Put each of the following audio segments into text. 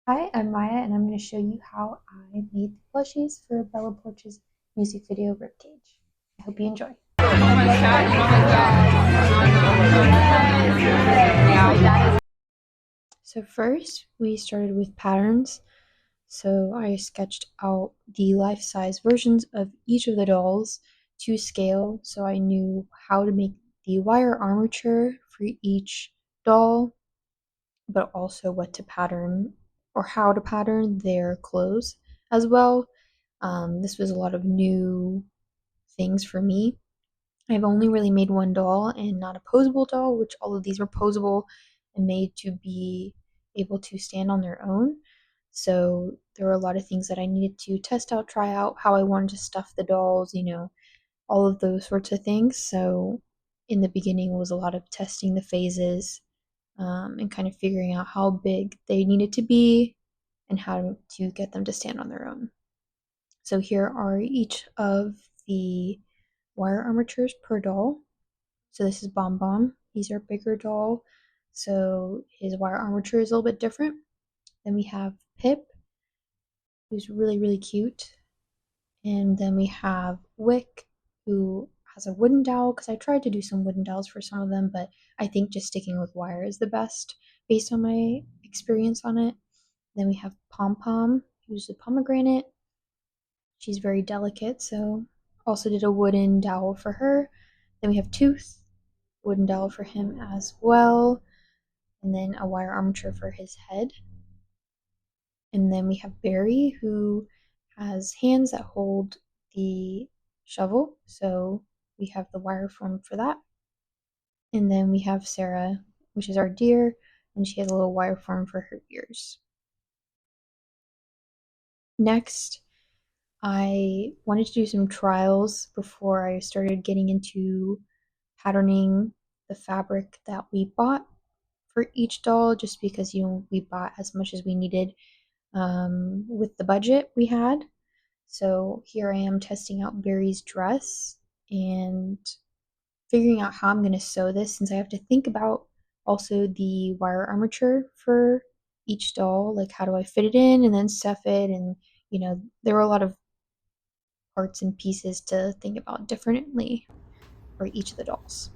Hi, I'm Maya, and I'm going to show you how I made the plushies for Bella Poarch's music video Ribcage. I hope you enjoy. So first, we started with patterns. So I sketched out the life-size versions of each of the dolls to scale, so I knew how to make the wire armature for each doll, but also what to pattern or how to pattern their clothes as well. This was a lot of new things for me. I've only really made one doll and not a posable doll, which all of these were posable and made to be able to stand on their own. So there were a lot of things that I needed to test out, try out, how I wanted to stuff the dolls, all of those sorts of things. So in the beginning was a lot of testing the phases, and kind of figuring out how big they needed to be and how to get them to stand on their own. So here are each of the wire armatures per doll. So this is Bombon. He's our bigger doll. So his wire armature is a little bit different. Then we have Pip, who's really, really cute. And then we have Wick, who has a wooden dowel, because I tried to do some wooden dowels for some of them, but I think just sticking with wire is the best based on my experience on it. Then we have Pompom, who's a pomegranate. She's very delicate, so also did a wooden dowel for her. Then we have Tooth, wooden dowel for him as well, and then a wire armature for his head. And then we have Barry, who has hands that hold the shovel, so we have the wire form for that. And then we have Sera, which is our deer, and she has a little wire form for her ears. Next, I wanted to do some trials before I started getting into patterning the fabric that we bought for each doll, just because we bought as much as we needed with the budget we had. So here I am testing out Barry's dress and figuring out how I'm going to sew this, since I have to think about also the wire armature for each doll, like how do I fit it in and then stuff it, and there were a lot of parts and pieces to think about differently for each of the dolls.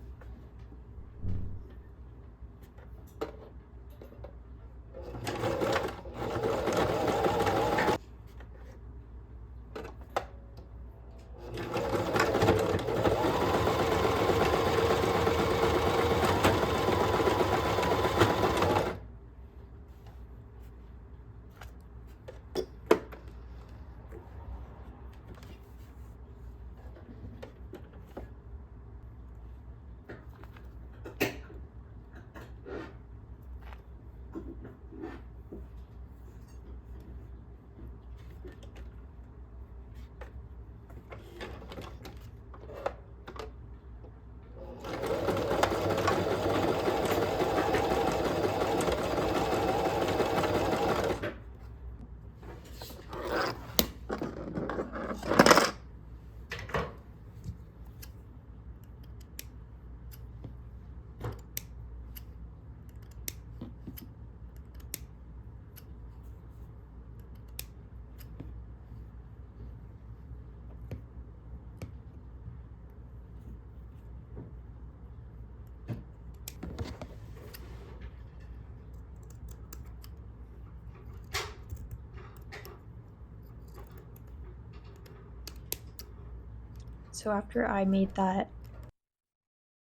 So after I made that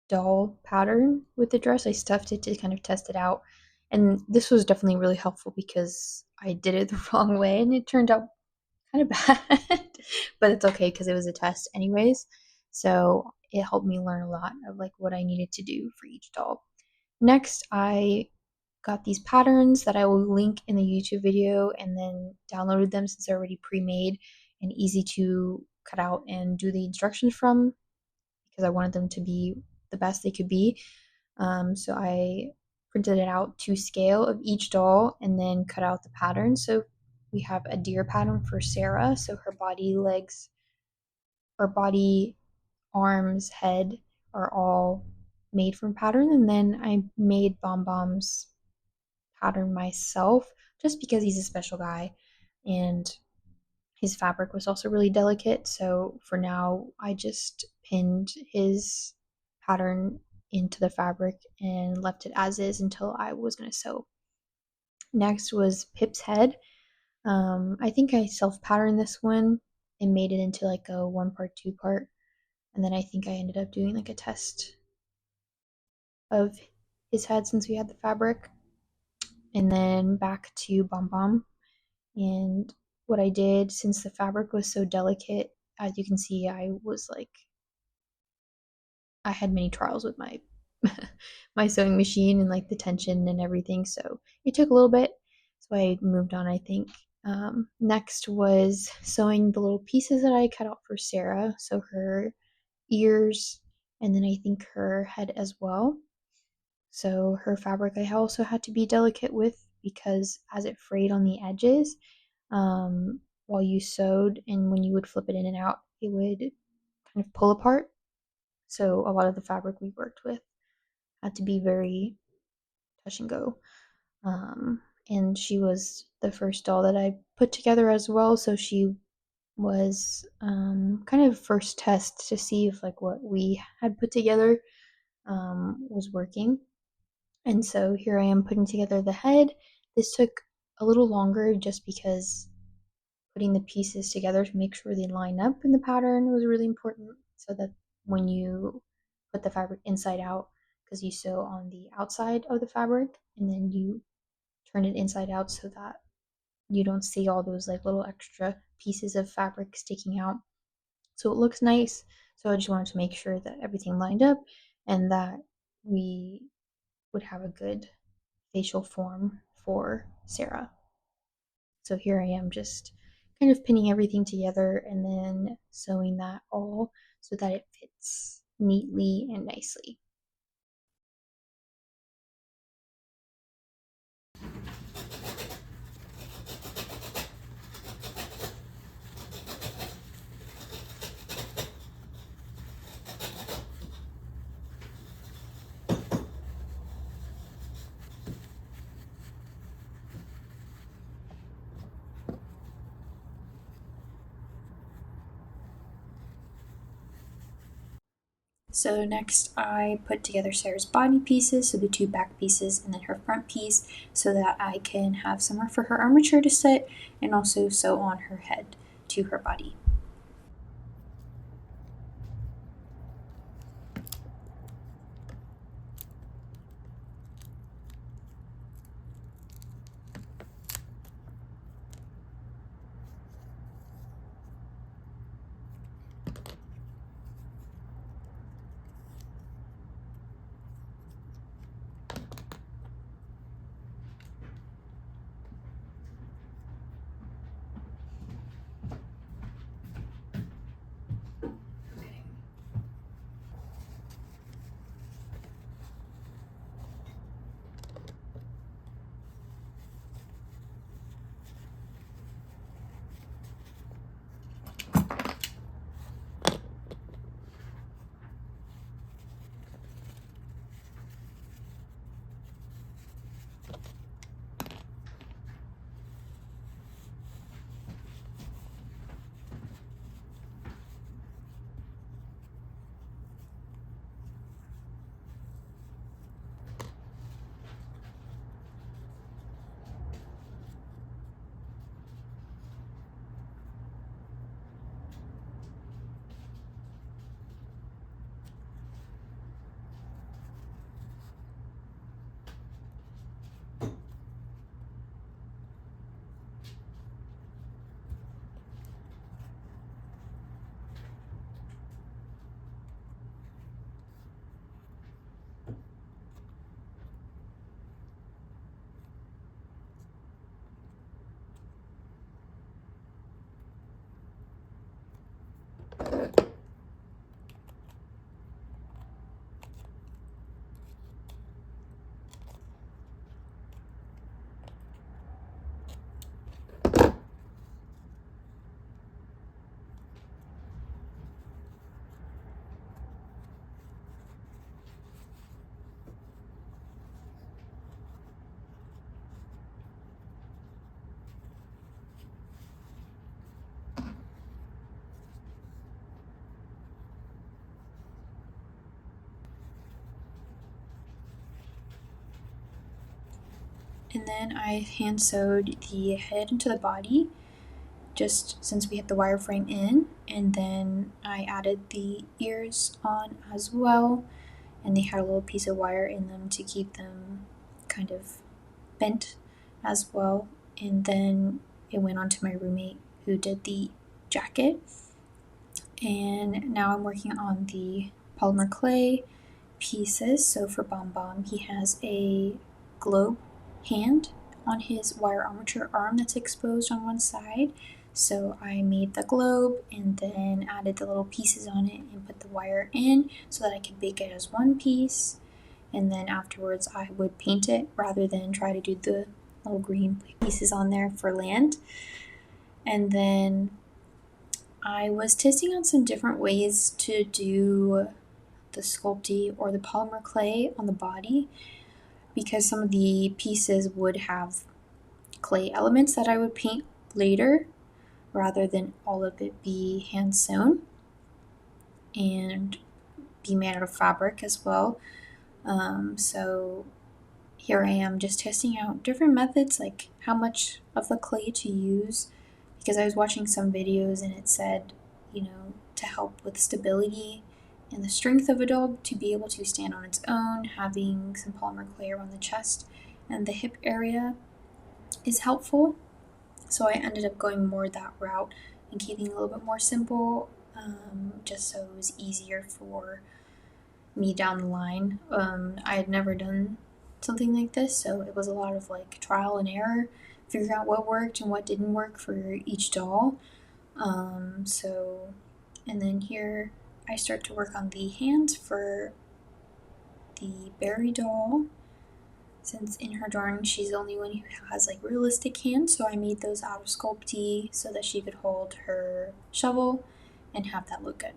doll pattern with the dress, I stuffed it to kind of test it out. And this was definitely really helpful because I did it the wrong way and it turned out kind of bad. But it's okay because it was a test anyways. So it helped me learn a lot of like what I needed to do for each doll. Next, I got these patterns that I will link in the YouTube video, and then downloaded them since they're already pre-made and easy to cut out and do the instructions from, because I wanted them to be the best they could be. So I printed it out to scale of each doll and then cut out the pattern. So we have a deer pattern for Sera, so her body, legs, her body, arms, head are all made from pattern. And then I made Bombom's pattern myself just because he's a special guy, and his fabric was also really delicate. So for now, I just pinned his pattern into the fabric and left it as is until I was going to sew. Next was Pip's head. I think I self patterned this one and made it into like a 1 part, 2 part. And then I think I ended up doing like a test of his head since we had the fabric. And then back to Bombom. And what I did, since the fabric was so delicate, as you can see, I had many trials with my my sewing machine and like the tension and everything. So it took a little bit. So I moved on, I think. Next was sewing the little pieces that I cut out for Sera. So her ears, and then I think her head as well. So her fabric I also had to be delicate with because as it frayed on the edges, while you sewed and when you would flip it in and out, it would kind of pull apart. So a lot of the fabric we worked with had to be very touch and go. And she was the first doll that I put together as well, so she was kind of first test to see if like what we had put together was working. And so here I am putting together the head. This took a little longer just because putting the pieces together to make sure they line up in the pattern was really important, so that when you put the fabric inside out, because you sew on the outside of the fabric and then you turn it inside out so that you don't see all those like little extra pieces of fabric sticking out, so it looks nice. So I just wanted to make sure that everything lined up and that we would have a good facial form for Sera. So here I am just kind of pinning everything together and then sewing that all so that it fits neatly and nicely. So next I put together Sera's body pieces, so the 2 back pieces and then her front piece, so that I can have somewhere for her armature to sit and also sew on her head to her body. And then I hand sewed the head into the body, just since we had the wireframe in, and then I added the ears on as well, and they had a little piece of wire in them to keep them kind of bent as well. And then it went on to my roommate who did the jacket. And now I'm working on the polymer clay pieces. So for Bombom, he has a globe hand on his wire armature arm that's exposed on one side. So I made the globe and then added the little pieces on it and put the wire in so that I could bake it as one piece. And then afterwards I would paint it rather than try to do the little green pieces on there for land. And then I was testing out some different ways to do the sculpty or the polymer clay on the body, because some of the pieces would have clay elements that I would paint later rather than all of it be hand sewn and be made out of fabric as well. So here I am just testing out different methods, like how much of the clay to use, because I was watching some videos and it said, to help with stability and the strength of a dog to be able to stand on its own, having some polymer clay around the chest and the hip area is helpful. So I ended up going more that route and keeping it a little bit more simple, just so it was easier for me down the line. I had never done something like this, so it was a lot of like trial and error, figuring out what worked and what didn't work for each doll. And then here I start to work on the hands for the berry doll. Since in her drawing she's the only one who has like realistic hands, so I made those out of sculpty so that she could hold her shovel and have that look good.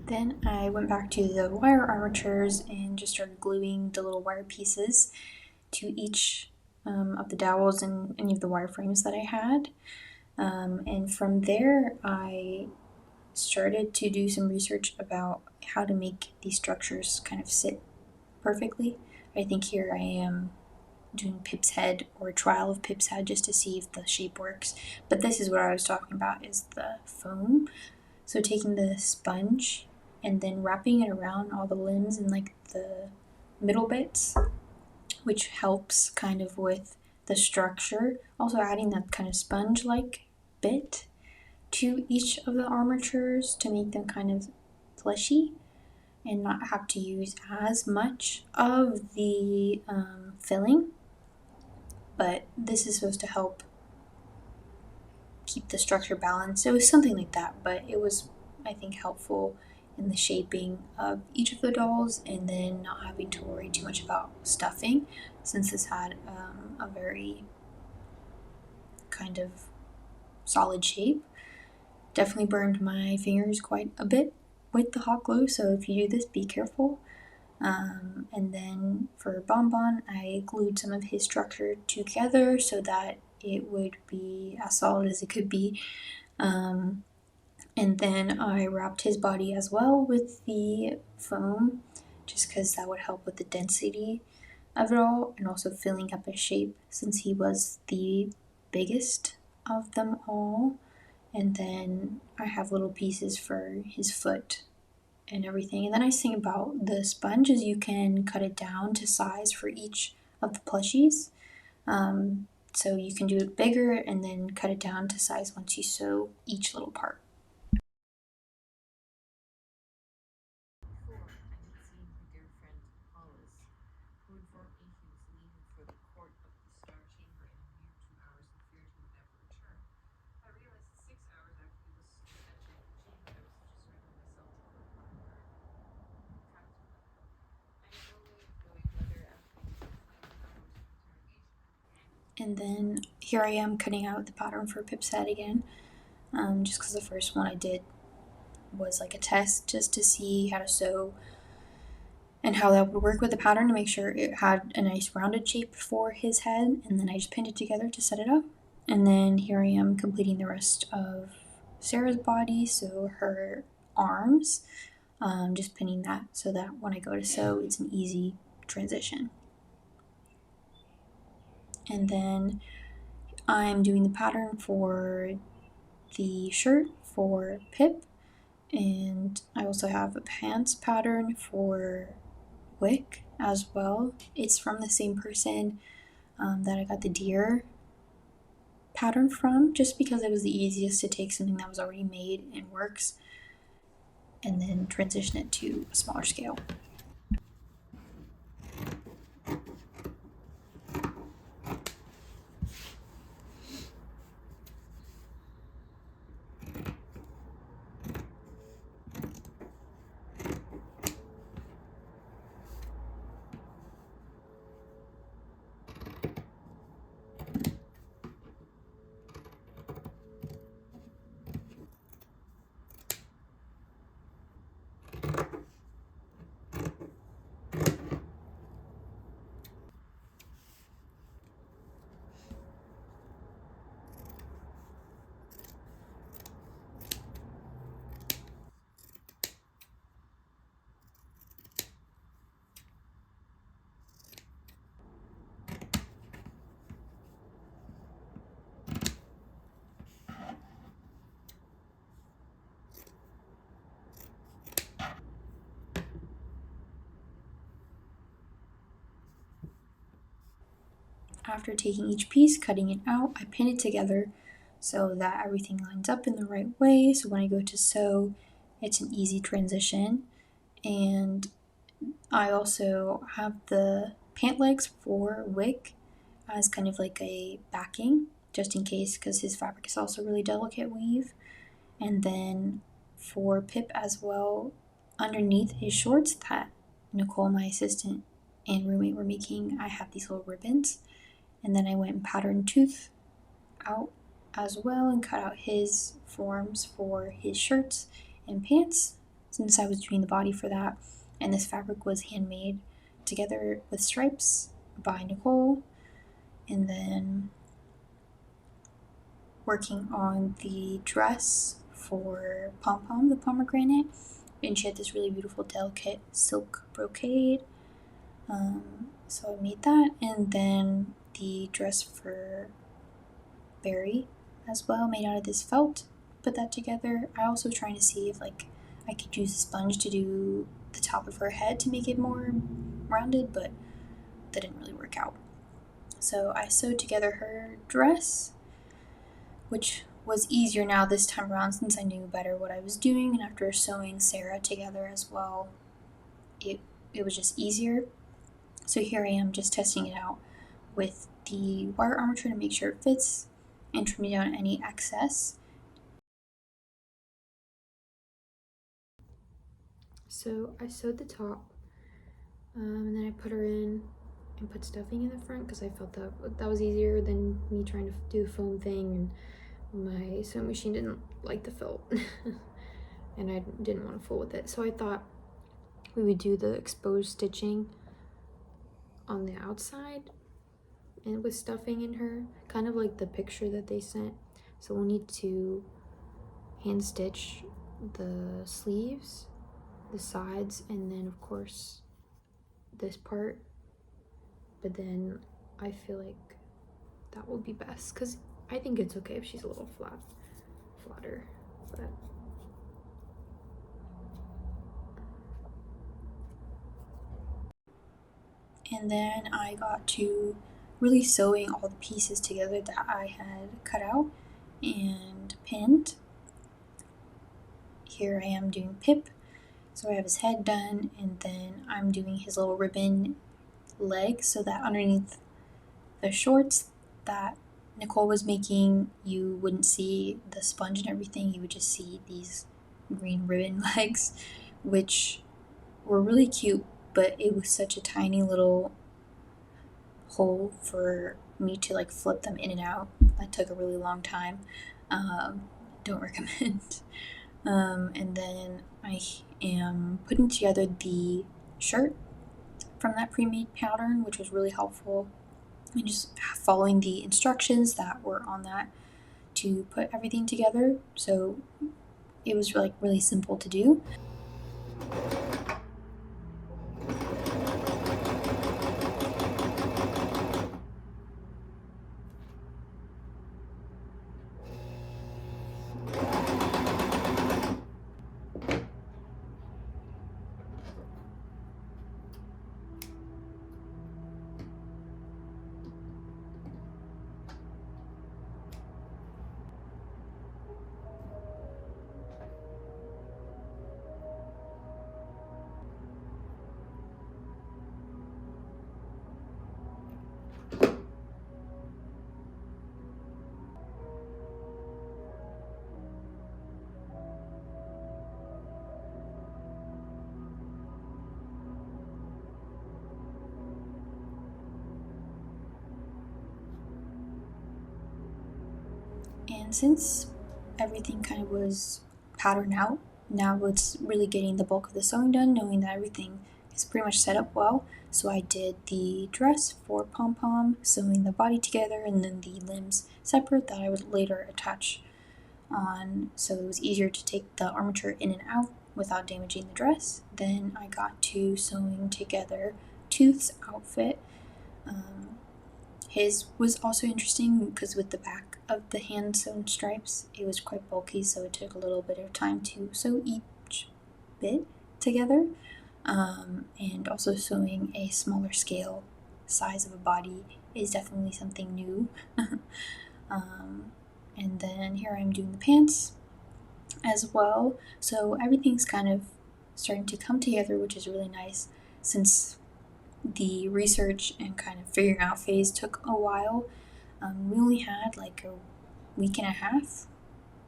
Then I went back to the wire armatures and just started gluing the little wire pieces to each of the dowels and any of the wireframes that I had. And from there, I started to do some research about how to make these structures kind of sit perfectly. I think here I am doing Pip's head or a trial of Pip's head just to see if the shape works. But this is what I was talking about, is the foam. So taking the sponge and then wrapping it around all the limbs and like the middle bits, which helps kind of with the structure. Also adding that kind of sponge-like bit to each of the armatures to make them kind of fleshy and not have to use as much of the filling, but this is supposed to help keep the structure balanced. It was something like that, but it was, I think, helpful in the shaping of each of the dolls, and then not having to worry too much about stuffing, since this had a very kind of solid shape. Definitely burned my fingers quite a bit with the hot glue, so if you do this, be careful. And then for Bombon, I glued some of his structure together so that it would be as solid as it could be. And then I wrapped his body as well with the foam, just because that would help with the density of it all, and also filling up his shape since he was the biggest of them all. And then I have little pieces for his foot and everything. And the nice thing about the sponge is you can cut it down to size for each of the plushies. So you can do it bigger and then cut it down to size once you sew each little part. And then here I am cutting out the pattern for Pip's head again, just because the first one I did was like a test just to see how to sew and how that would work with the pattern to make sure it had a nice rounded shape for his head. And then I just pinned it together to set it up. And then here I am completing the rest of Sera's body, so her arms, just pinning that so that when I go to sew, it's an easy transition. And then I'm doing the pattern for the shirt for Pip, and I also have a pants pattern for Wick as well. It's from the same person that I got the deer pattern from, just because it was the easiest to take something that was already made and works and then transition it to a smaller scale. After taking each piece, cutting it out, I pin it together so that everything lines up in the right way, so when I go to sew, it's an easy transition. And I also have the pant legs for Wick as kind of like a backing, just in case, because his fabric is also really delicate weave. And then for Pip as well, underneath his shorts that Nicole, my assistant and roommate, were making, I have these little ribbons. And then I went and patterned tooth out as well and cut out his forms for his shirts and pants, since I was doing the body for that. And this fabric was handmade together with stripes by Nicole. And then working on the dress for Pompom, the pomegranate, and she had this really beautiful delicate silk brocade. So I made that, and then the dress for Barry as well, made out of this felt. Put that together. I also trying to see if like I could use a sponge to do the top of her head to make it more rounded, but that didn't really work out. So I sewed together her dress, which was easier now this time around since I knew better what I was doing, and after sewing Sera together as well, it was just easier. So here I am just testing it out with the wire armature to make sure it fits and trimming down any excess. So I sewed the top, and then I put her in and put stuffing in the front because I felt that was easier than me trying to do the foam thing, and my sewing machine didn't like the felt and I didn't want to fool with it. So I thought we would do the exposed stitching on the outside and with stuffing in her, kind of like the picture that they sent. So we'll need to hand stitch the sleeves, the sides, and then of course this part. But then I feel like that will be best because I think it's okay if she's a little flatter, but and then I got to really sewing all the pieces together that I had cut out and pinned. Here I am doing Pip, so I have his head done, and then I'm doing his little ribbon leg so that underneath the shorts that Nicole was making, you wouldn't see the sponge and everything, you would just see these green ribbon legs, which were really cute, but it was such a tiny little hole for me to like flip them in and out. That took a really long time. Don't recommend. And then I am putting together the shirt from that pre-made pattern, which was really helpful, and just following the instructions that were on that to put everything together. So it was like really simple to do. And since everything kind of was patterned out, now it's really getting the bulk of the sewing done, knowing that everything is pretty much set up well. So I did the dress for Pompom, sewing the body together, and then the limbs separate that I would later attach on, so it was easier to take the armature in and out without damaging the dress. Then I got to sewing together Tooth's outfit. His was also interesting because with the back of the hand sewn stripes, it was quite bulky, so it took a little bit of time to sew each bit together. And also sewing a smaller scale size of a body is definitely something new. And then here I'm doing the pants as well. So everything's kind of starting to come together, which is really nice since the research and kind of figuring out phase took a while. We only had like a week and a half,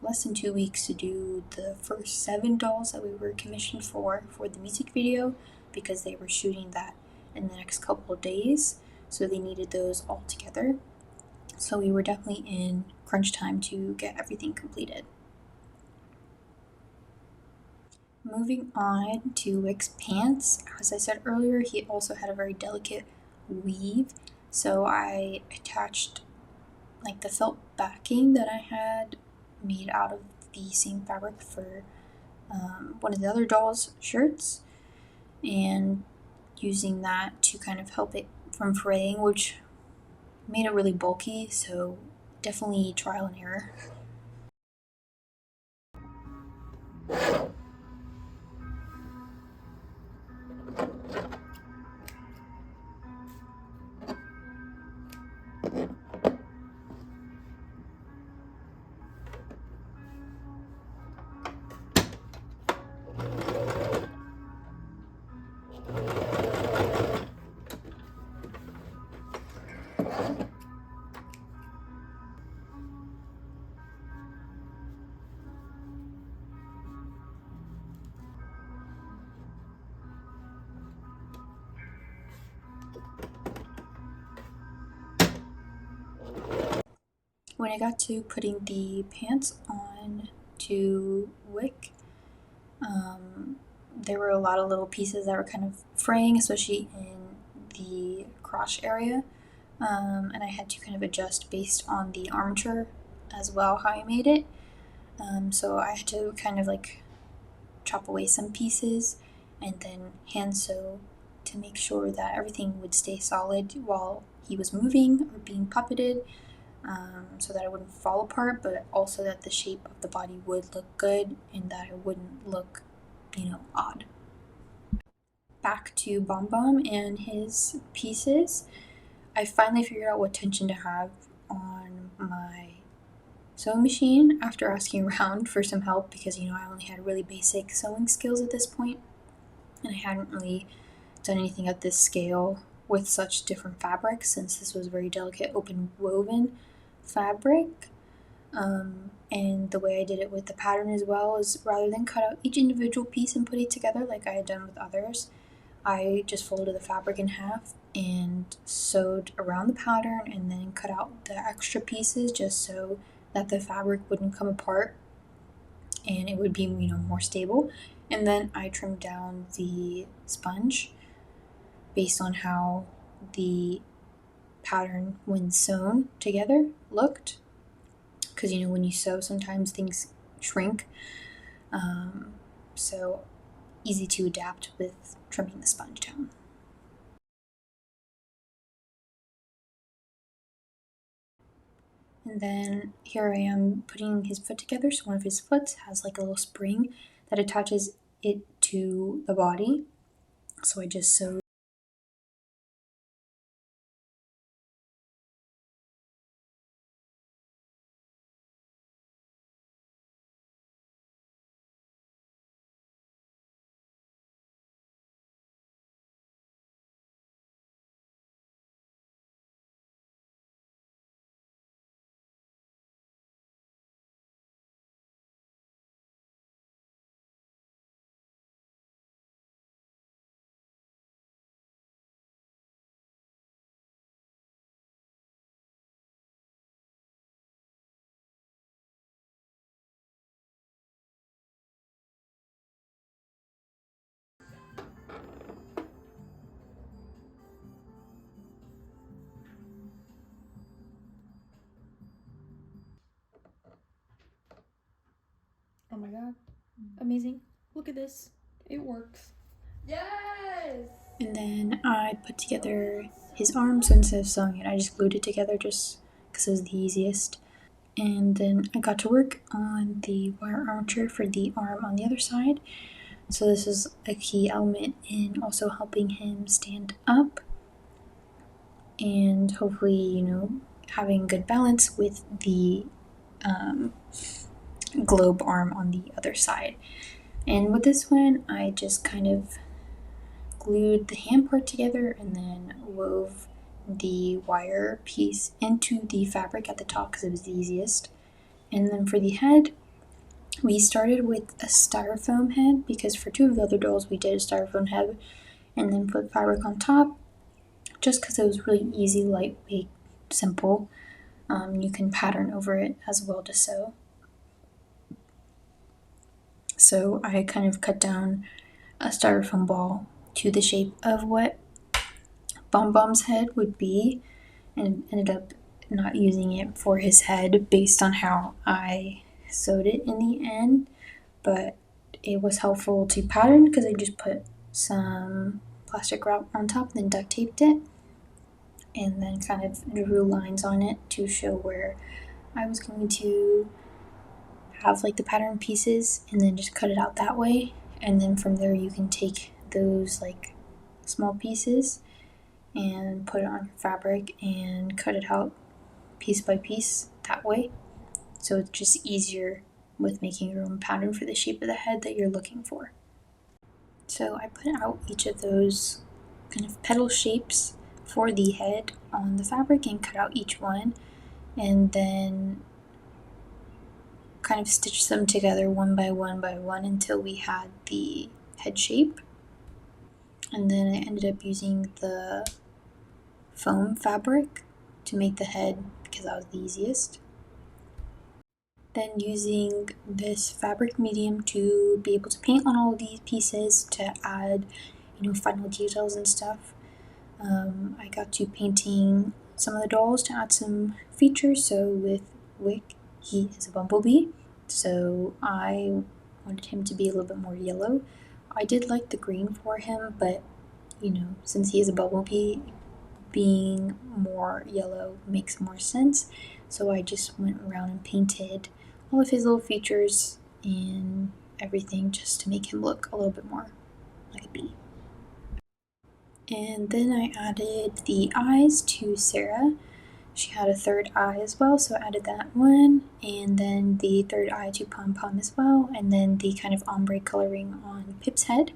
less than 2 weeks, to do the first 7 dolls that we were commissioned for the music video, because they were shooting that in the next couple of days, so they needed those all together. So we were definitely in crunch time to get everything completed. Moving on to Wick's pants, as I said earlier, he also had a very delicate weave, so I attached like the felt backing that I had made out of the same fabric for one of the other doll's shirts, and using that to kind of help it from fraying, which made it really bulky, so definitely trial and error. when I got to putting the pants on to Wick, there were a lot of little pieces that were kind of fraying, especially in the crotch area, and I had to kind of adjust based on the armature as well, how I made it. So I had to kind of like chop away some pieces and then hand sew to make sure that everything would stay solid while he was moving or being puppeted, so that it wouldn't fall apart, but also that the shape of the body would look good and that it wouldn't look, odd. Back to Bombom and his pieces. I finally figured out what tension to have on my sewing machine after asking around for some help because, I only had really basic sewing skills at this point, and I hadn't really done anything at this scale with such different fabrics since this was very delicate open woven fabric. And the way I did it with the pattern as well is rather than cut out each individual piece and put it together like I had done with others, I just folded the fabric in half and sewed around the pattern and then cut out the extra pieces just so that the fabric wouldn't come apart and it would be, more stable. And then I trimmed down the sponge based on how the pattern when sewn together looked, because when you sew sometimes things shrink, so easy to adapt with trimming the sponge down. And then here I am putting his foot together, so one of his foot has like a little spring that attaches it to the body, so I just sewed. Oh my god. Amazing. Look at this. It works. Yes! And then I put together his arm, so instead of sewing it, I just glued it together just because it was the easiest. And then I got to work on the wire armature for the arm on the other side. So this is a key element in also helping him stand up and hopefully, having good balance with the globe arm on the other side. And with this one, I just kind of glued the hand part together and then wove the wire piece into the fabric at the top because it was the easiest. And then for the head, we started with a styrofoam head because for two of the other dolls we did a styrofoam head and then put fabric on top just because it was really easy, lightweight, simple. You can pattern over it as well to sew. So I kind of cut down a styrofoam ball to the shape of what Bombom's head would be and ended up not using it for his head based on how I sewed it in the end, but it was helpful to pattern because I just put some plastic wrap on top and then duct taped it and then kind of drew lines on it to show where I was going to have like the pattern pieces and then just cut it out that way. And then from there you can take those like small pieces and put it on your fabric and cut it out piece by piece that way. So it's just easier with making your own pattern for the shape of the head that you're looking for. So I put out each of those kind of petal shapes for the head on the fabric and cut out each one and then kind of stitched them together one by one until we had the head shape. And then I ended up using the foam fabric to make the head because that was the easiest. Then using this fabric medium to be able to paint on all of these pieces to add, final details and stuff. I got to painting some of the dolls to add some features. So with Wick, he is a bumblebee, so I wanted him to be a little bit more yellow. I did like the green for him, but since he is a bumblebee, being more yellow makes more sense. So I just went around and painted all of his little features and everything just to make him look a little bit more like a bee. And then I added the eyes to Sera. She had a third eye as well, so I added that one, and then the third eye to Pompom as well, and then the kind of ombre coloring on Pip's head,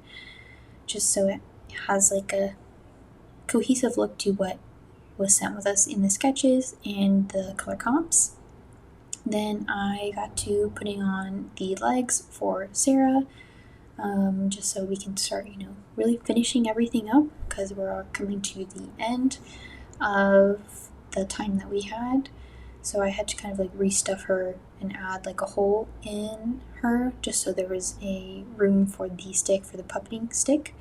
just so it has like a cohesive look to what was sent with us in the sketches and the color comps. Then I got to putting on the legs for Sera, just so we can start, really finishing everything up because we're coming to the end of the time that we had. So I had to kind of like restuff her and add like a hole in her just so there was a room for the stick, for the puppeting stick,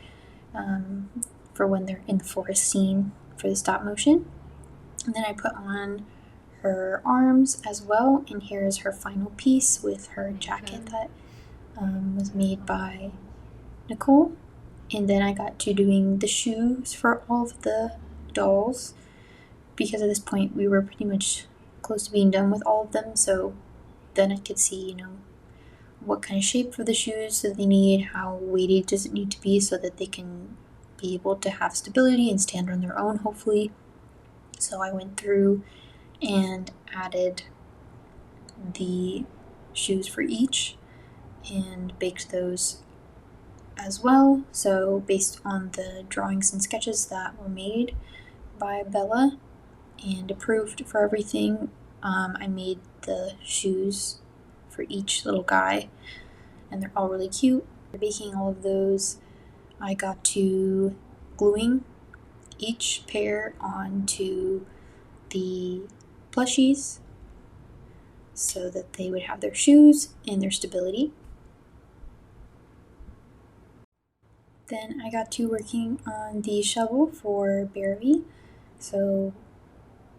for when they're in the forest scene for the stop motion. And then I put on her arms as well, and here is her final piece with her jacket that was made by Nicole. And then I got to doing the shoes for all of the dolls because at this point we were pretty much close to being done with all of them, so then I could see, what kind of shape for the shoes that they need, how weighty does it need to be so that they can be able to have stability and stand on their own, hopefully. So I went through and added the shoes for each and baked those as well. So based on the drawings and sketches that were made by Bella and approved for everything, I made the shoes for each little guy, and they're all really cute. For baking all of those, I got to gluing each pair onto the plushies so that they would have their shoes and their stability. Then I got to working on the shovel for Barry, so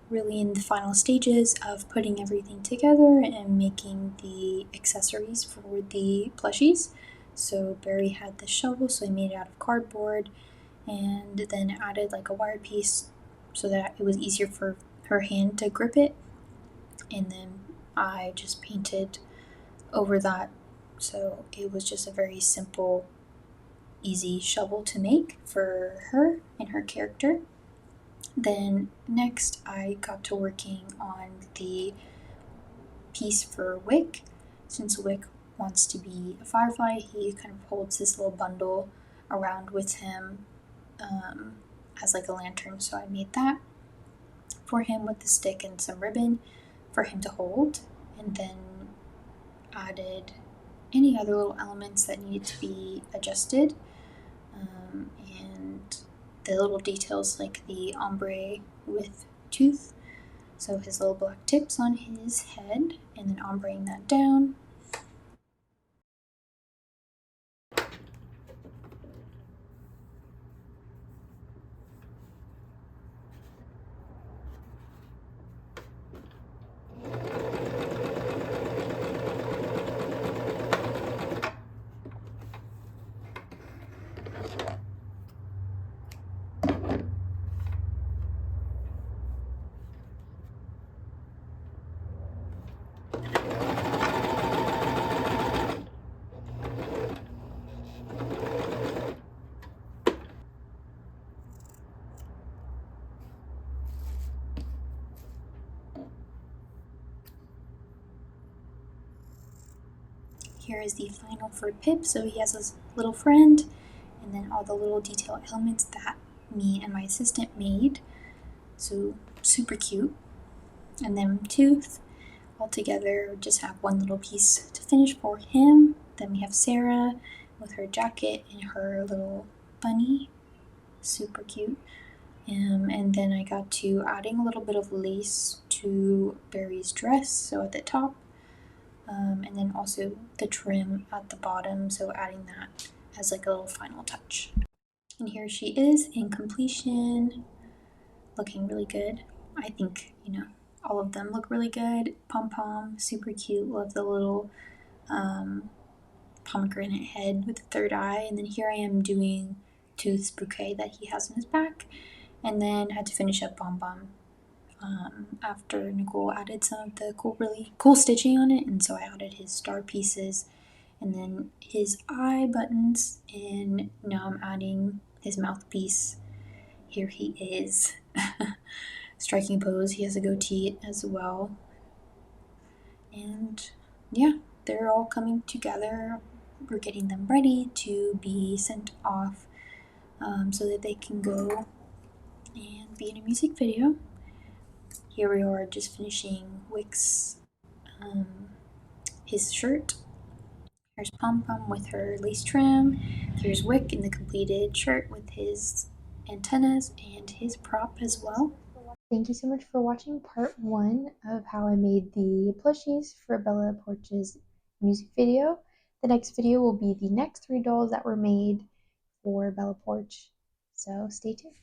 really in the final stages of putting everything together and making the accessories for the plushies. So Barry had the shovel, so I made it out of cardboard and then added like a wire piece so that it was easier for her hand to grip it. And then I just painted over that, so it was just a very simple, easy shovel to make for her and her character. Then next I got to working on the piece for Wick. Since Wick wants to be a firefly, he kind of holds this little bundle around with him as like a lantern, so I made that for him with the stick and some ribbon for him to hold, and then added any other little elements that needed to be adjusted, and the little details like the ombre with tooth, so his little black tips on his head, and then ombreing that down. Here is the final for Pip, so he has his little friend, and then all the little detail elements that me and my assistant made, so super cute. And then Tooth, all together, just have one little piece to finish for him. Then we have Sera with her jacket and her little bunny, super cute. And then I got to adding a little bit of lace to Barry's dress, so at the top and then also the trim at the bottom, so adding that as like a little final touch. And here she is in completion, looking really good. I think, all of them look really good. Pompom, super cute. Love the little pomegranate head with the third eye. And then here I am doing Tooth's bouquet that he has in his back. And then had to finish up Bombon after Nicole added some of the really cool stitching on it. And so I added his star pieces and then his eye buttons. And now I'm adding his mouthpiece. Here he is. Striking pose. He has a goatee as well. And yeah, they're all coming together. We're getting them ready to be sent off so that they can go and be in a music video. Here we are just finishing Wick's his shirt. Here's Pompom with her lace trim. Here's Wick in the completed shirt with his antennas and his prop as well. Thank you so much for watching part 1 of how I made the plushies for Bella Poarch's music video. The next video will be the next 3 dolls that were made for Bella Poarch, so stay tuned.